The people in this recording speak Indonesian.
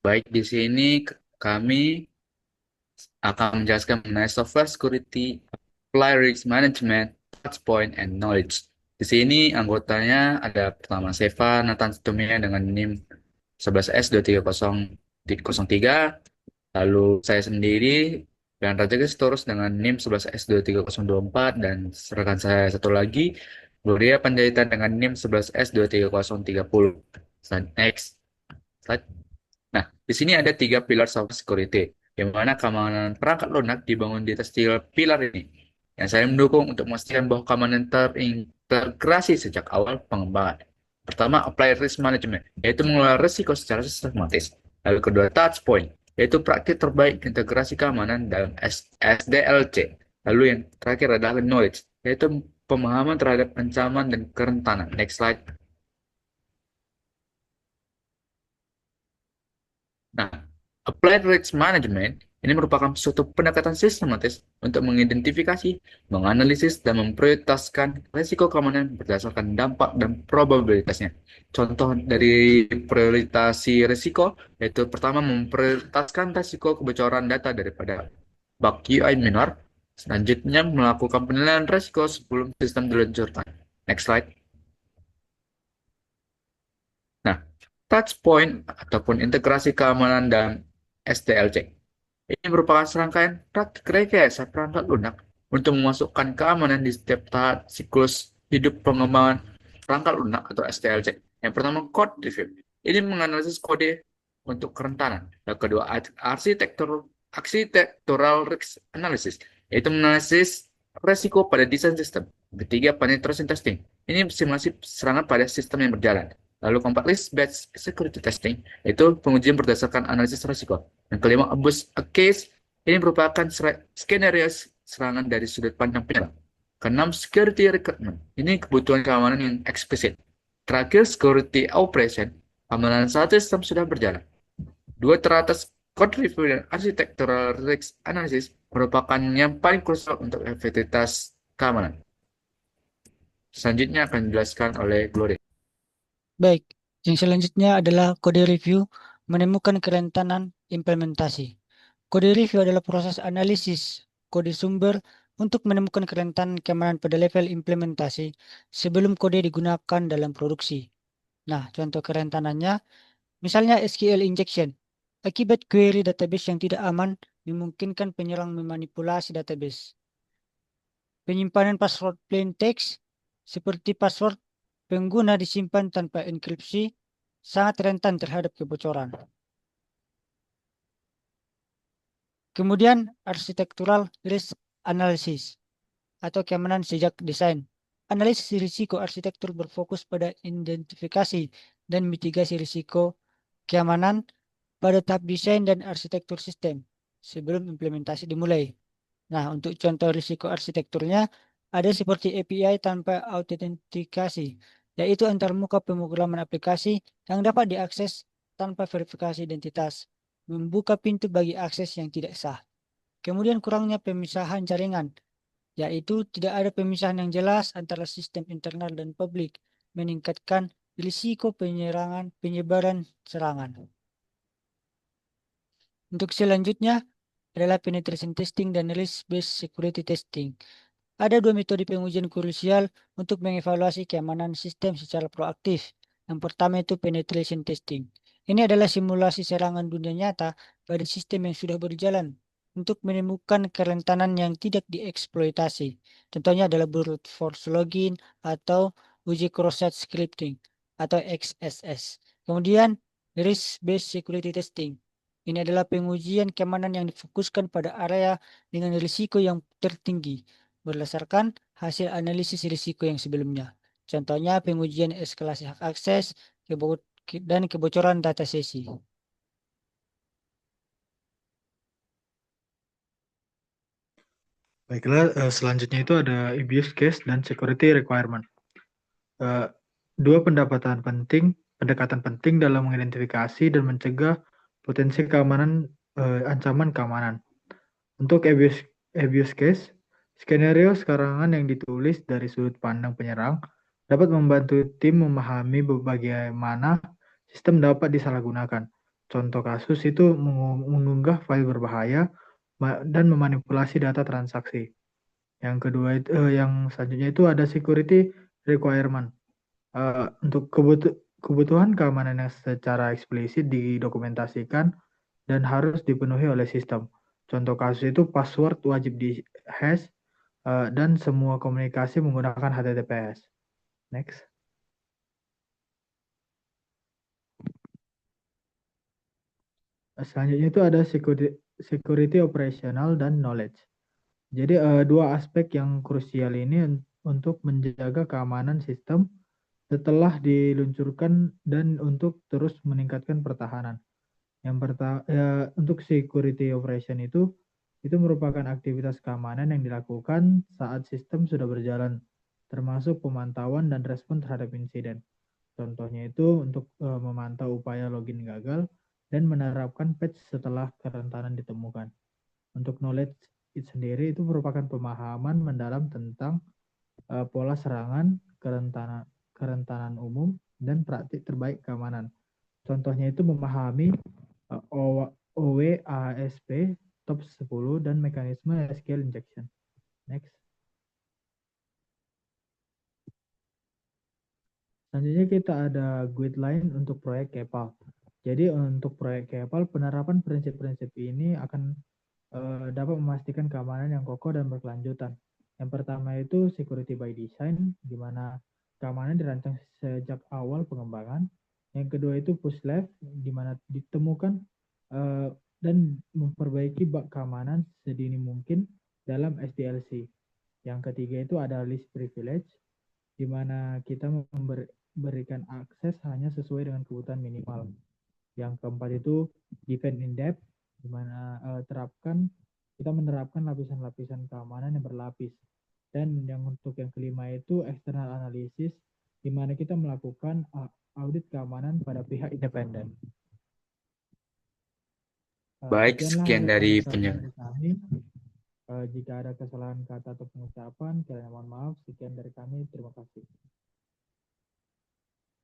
Baik, di sini kami akan menjelaskan mengenai software security, apply risk management, touchpoint, and knowledge. Di sini anggotanya ada pertama Seva Nathan Situmia dengan NIM 11S23003, lalu saya sendiri dan Raja Gestorus dengan NIM 11S23024, dan rekan saya satu lagi Gloria Panjaitan dengan NIM 11S23030. Next slide. Nah, di sini ada tiga pilar cyber security, di mana keamanan perangkat lunak dibangun di atas tiga pilar ini. Yang saya mendukung untuk memastikan bahwa keamanan terintegrasi sejak awal pengembangan. Pertama, apply risk management, yaitu mengelola risiko secara sistematis. Lalu kedua, touch point, yaitu praktik terbaik integrasi keamanan dalam SDLC. Lalu yang terakhir adalah knowledge, yaitu pemahaman terhadap ancaman dan kerentanan. Next slide. Nah, applied risk management ini merupakan suatu pendekatan sistematis untuk mengidentifikasi, menganalisis, dan memprioritaskan risiko keamanan berdasarkan dampak dan probabilitasnya. Contoh dari prioritasi risiko yaitu pertama memprioritaskan risiko kebocoran data daripada bug UI minor, selanjutnya melakukan penilaian risiko sebelum sistem diluncurkan. Next slide. Nah, touch point ataupun integrasi keamanan dalam SDLC. Ini merupakan serangkaian praktik rekayasa perangkat lunak untuk memasukkan keamanan di setiap tahap siklus hidup pengembangan perangkat lunak atau SDLC. Yang pertama, code review. Ini menganalisis kode untuk kerentanan. Yang kedua, architectural risk analysis, yaitu menganalisis resiko pada desain sistem. Ketiga, penetration testing. Ini simulasi serangan pada sistem yang berjalan. Lalu keempat, risk-based security testing, yaitu pengujian berdasarkan analisis risiko. Yang kelima, abuse a case. Ini merupakan skenario serangan dari sudut pandang penyerang. Keenam, security recruitment. Ini kebutuhan keamanan yang eksplisit. Terakhir, security operation. Keamanan saat sistem sudah berjalan. Dua teratas, code review dan architectural risk analysis merupakan yang paling krusial untuk efektivitas keamanan. Selanjutnya akan dijelaskan oleh Gloria. Baik, yang selanjutnya adalah kode review menemukan kerentanan implementasi. Kode review adalah proses analisis kode sumber untuk menemukan kerentanan keamanan pada level implementasi sebelum kode digunakan dalam produksi. Nah, contoh kerentanannya, misalnya SQL injection. Akibat query database yang tidak aman, memungkinkan penyerang memanipulasi database. Penyimpanan password plain text, seperti password pengguna disimpan tanpa enkripsi, sangat rentan terhadap kebocoran. Kemudian, architectural risk analysis atau keamanan sejak desain. Analisis risiko arsitektur berfokus pada identifikasi dan mitigasi risiko keamanan pada tahap desain dan arsitektur sistem sebelum implementasi dimulai. Nah, untuk contoh risiko arsitekturnya ada seperti API tanpa autentikasi, yaitu antarmuka pemrograman aplikasi yang dapat diakses tanpa verifikasi identitas, membuka pintu bagi akses yang tidak sah. Kemudian kurangnya pemisahan jaringan, yaitu tidak ada pemisahan yang jelas antara sistem internal dan publik, meningkatkan risiko penyebaran serangan. Untuk selanjutnya adalah penetration testing dan risk-based security testing. Ada dua metode pengujian krusial untuk mengevaluasi keamanan sistem secara proaktif. Yang pertama itu penetration testing. Ini adalah simulasi serangan dunia nyata pada sistem yang sudah berjalan untuk menemukan kerentanan yang tidak dieksploitasi. Contohnya adalah brute force login atau uji cross-site scripting atau XSS. Kemudian risk-based security testing. Ini adalah pengujian keamanan yang difokuskan pada area dengan risiko yang tertinggi berdasarkan hasil analisis risiko yang sebelumnya. Contohnya pengujian eskalasi hak akses dan kebocoran data sesi. Baiklah, selanjutnya itu ada abuse case dan security requirement. Dua pendekatan penting dalam mengidentifikasi dan mencegah potensi keamanan, ancaman keamanan. Untuk abuse case, skenario serangan yang ditulis dari sudut pandang penyerang dapat membantu tim memahami bagaimana sistem dapat disalahgunakan. Contoh kasus itu mengunggah file berbahaya dan memanipulasi data transaksi. Yang kedua itu, yang selanjutnya itu ada security requirement. Untuk kebutuhan keamanan yang secara eksplisit didokumentasikan dan harus dipenuhi oleh sistem. Contoh kasus itu password wajib di-hash dan semua komunikasi menggunakan HTTPS. Next. Selanjutnya itu ada security operational dan knowledge. Jadi dua aspek yang krusial ini untuk menjaga keamanan sistem setelah diluncurkan dan untuk terus meningkatkan pertahanan. Yang pertama, untuk security operation itu merupakan aktivitas keamanan yang dilakukan saat sistem sudah berjalan, termasuk pemantauan dan respon terhadap insiden. Contohnya itu untuk memantau upaya login gagal dan menerapkan patch setelah kerentanan ditemukan. Untuk knowledge it sendiri itu merupakan pemahaman mendalam tentang pola serangan, kerentanan umum, dan praktik terbaik keamanan. Contohnya itu memahami OWASP top 10 dan mekanisme SQL injection. Next. Selanjutnya kita ada guideline untuk proyek Kepal. Jadi untuk proyek Kepal, penerapan prinsip-prinsip ini akan dapat memastikan keamanan yang kokoh dan berkelanjutan. Yang pertama itu security by design, di mana keamanan dirancang sejak awal pengembangan. Yang kedua itu push left, di mana ditemukan dan memperbaiki bug keamanan sedini mungkin dalam SDLC. Yang ketiga itu ada least privilege, di mana kita memberikan akses hanya sesuai dengan kebutuhan minimal. Yang keempat itu defend in depth, di mana kita menerapkan lapisan-lapisan keamanan yang berlapis. Dan yang untuk yang kelima itu external analysis, di mana kita melakukan audit keamanan pada pihak independen. Baik, Sekianlah sekian dari penjelasan dari kami. Jika ada kesalahan kata atau pengucapan, kiranya mohon maaf. Sekian dari kami. Terima kasih.